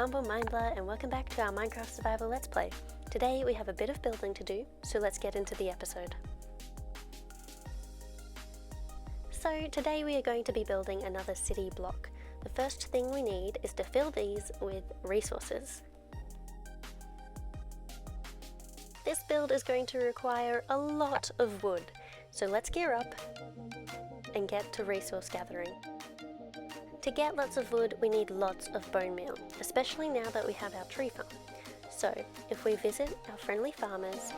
Bumble Mindler and welcome back to our Minecraft Survival Let's Play. Today we have a bit of building to do, so let's get into the episode. So today we are going to be building another city block. The first thing we need is to fill these with resources. This build is going to require a lot of wood, so let's gear up and get to resource gathering. To get lots of wood, we need lots of bone meal, especially now that we have our tree farm. So, if we visit our friendly farmers,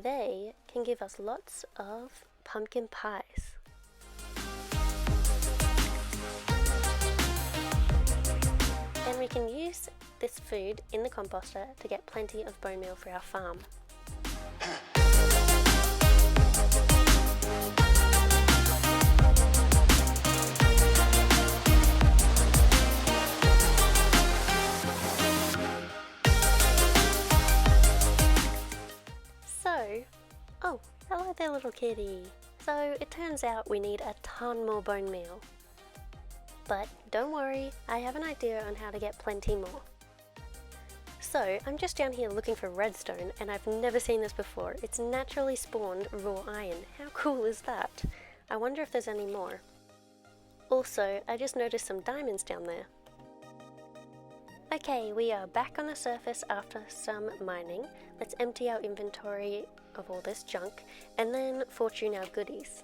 they can give us lots of pumpkin pies. And we can use this food in the composter to get plenty of bone meal for our farm. Oh, hello there little kitty. So it turns out we need a ton more bone meal. But don't worry, I have an idea on how to get plenty more. So I'm just down here looking for redstone and I've never seen this before. It's naturally spawned raw iron. How cool is that? I wonder if there's any more. Also, I just noticed some diamonds down there. Okay, we are back on the surface after some mining. Let's empty our inventory of all this junk and then fortune our goodies.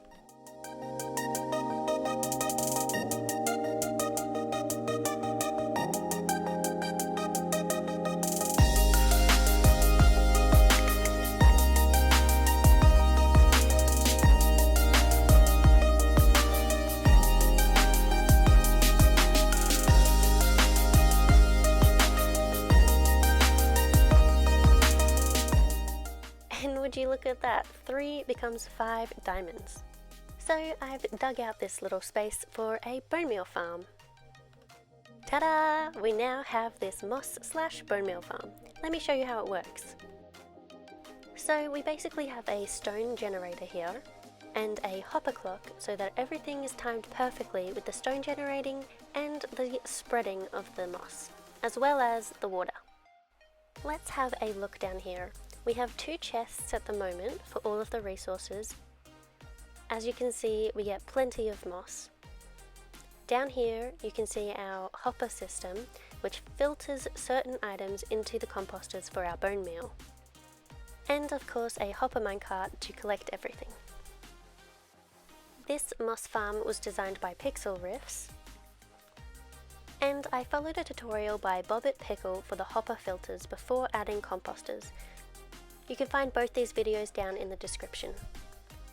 Would you look at that? 3 becomes 5 diamonds. So I've dug out this little space for a bone meal farm. Ta-da! We now have this moss/bone meal farm. Let me show you how it works. So we basically have a stone generator here and a hopper clock so that everything is timed perfectly with the stone generating and the spreading of the moss, as well as the water. Let's have a look down here. We have 2 chests at the moment for all of the resources. As you can see, we get plenty of moss. Down here, you can see our hopper system, which filters certain items into the composters for our bone meal. And of course, a hopper minecart to collect everything. This moss farm was designed by Pixel Riffs, and I followed a tutorial by Bobbit Pickle for the hopper filters before adding composters. You can find both these videos down in the description.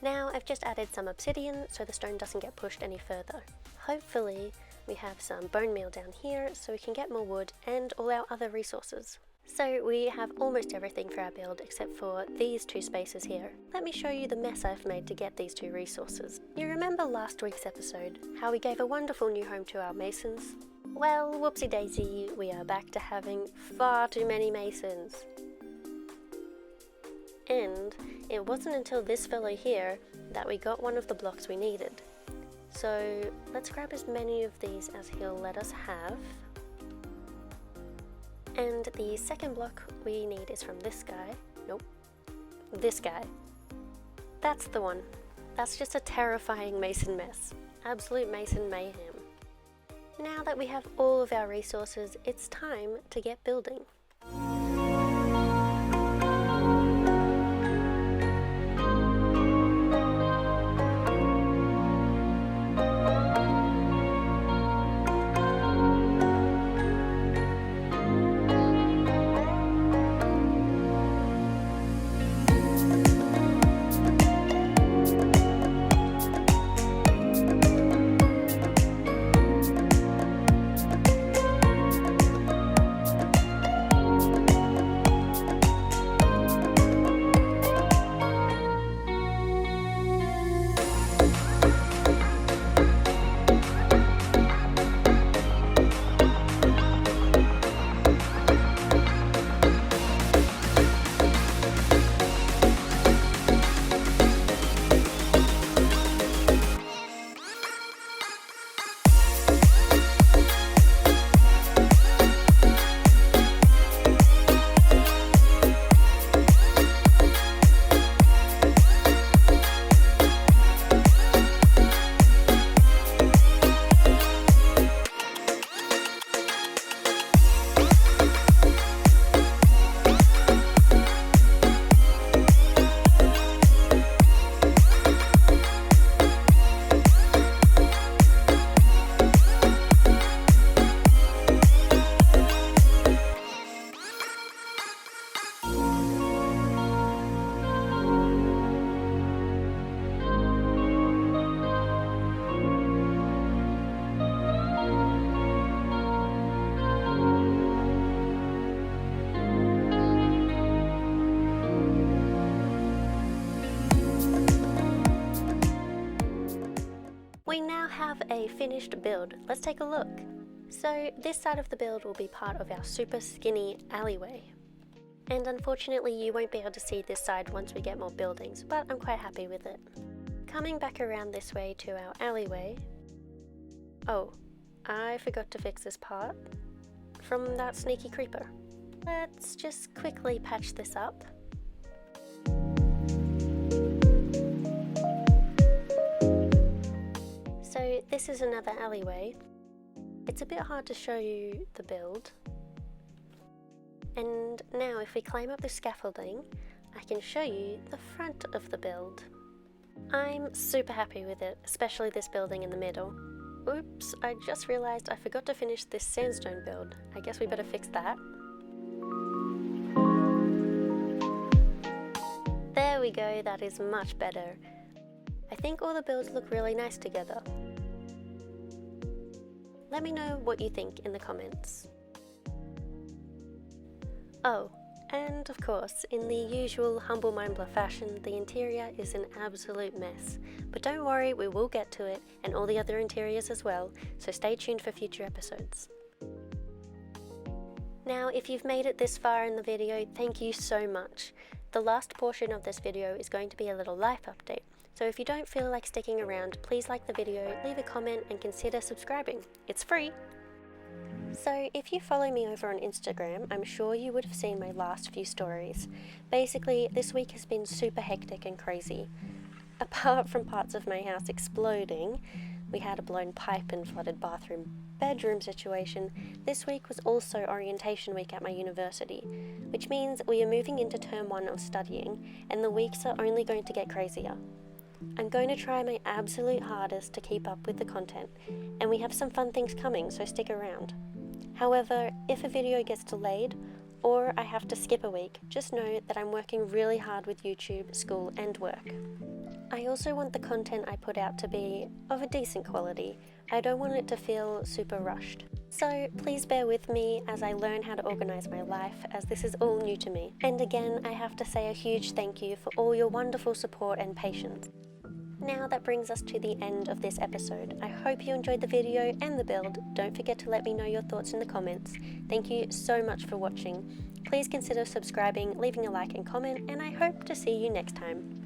Now I've just added some obsidian so the stone doesn't get pushed any further. Hopefully we have some bone meal down here so we can get more wood and all our other resources. So we have almost everything for our build except for these 2 spaces here. Let me show you the mess I've made to get these 2 resources. You remember last week's episode, how we gave a wonderful new home to our masons? Well, whoopsie daisy, we are back to having far too many masons. And it wasn't until this fellow here that we got one of the blocks we needed. So let's grab as many of these as he'll let us have. And the second block we need is from this guy. Nope. This guy. That's the one. That's just a terrifying mason mess. Absolute mason mayhem. Now that we have all of our resources, it's time to get building. a finished build. Let's take a look. So this side of the build will be part of our super skinny alleyway. And unfortunately you won't be able to see this side once we get more buildings, but I'm quite happy with it. Coming back around this way to our alleyway. Oh, I forgot to fix this part from that sneaky creeper. Let's just quickly patch this up. So this is another alleyway. It's a bit hard to show you the build. And now if we climb up the scaffolding, I can show you the front of the build. I'm super happy with it, especially this building in the middle. Oops, I just realized I forgot to finish this sandstone build. I guess we better fix that. There we go, that is much better. I think all the builds look really nice together. Let me know what you think in the comments. Oh, and of course, in the usual Humble Mindblow fashion, the interior is an absolute mess. But don't worry, we will get to it, and all the other interiors as well, so stay tuned for future episodes. Now, if you've made it this far in the video, thank you so much. The last portion of this video is going to be a little life update, so if you don't feel like sticking around, please like the video, leave a comment, and consider subscribing. It's free! So if you follow me over on Instagram, I'm sure you would have seen my last few stories. Basically, this week has been super hectic and crazy. Apart from parts of my house exploding, we had a blown pipe and flooded bedroom situation, this week was also orientation week at my university, which means we are moving into term 1 of studying, and the weeks are only going to get crazier. I'm going to try my absolute hardest to keep up with the content, and we have some fun things coming, so stick around. However, if a video gets delayed, or I have to skip a week, just know that I'm working really hard with YouTube, school, and work. I also want the content I put out to be of a decent quality. I don't want it to feel super rushed. So please bear with me as I learn how to organize my life, as this is all new to me. And again, I have to say a huge thank you for all your wonderful support and patience. Now that brings us to the end of this episode. I hope you enjoyed the video and the build. Don't forget to let me know your thoughts in the comments. Thank you so much for watching. Please consider subscribing, leaving a like and comment, and I hope to see you next time.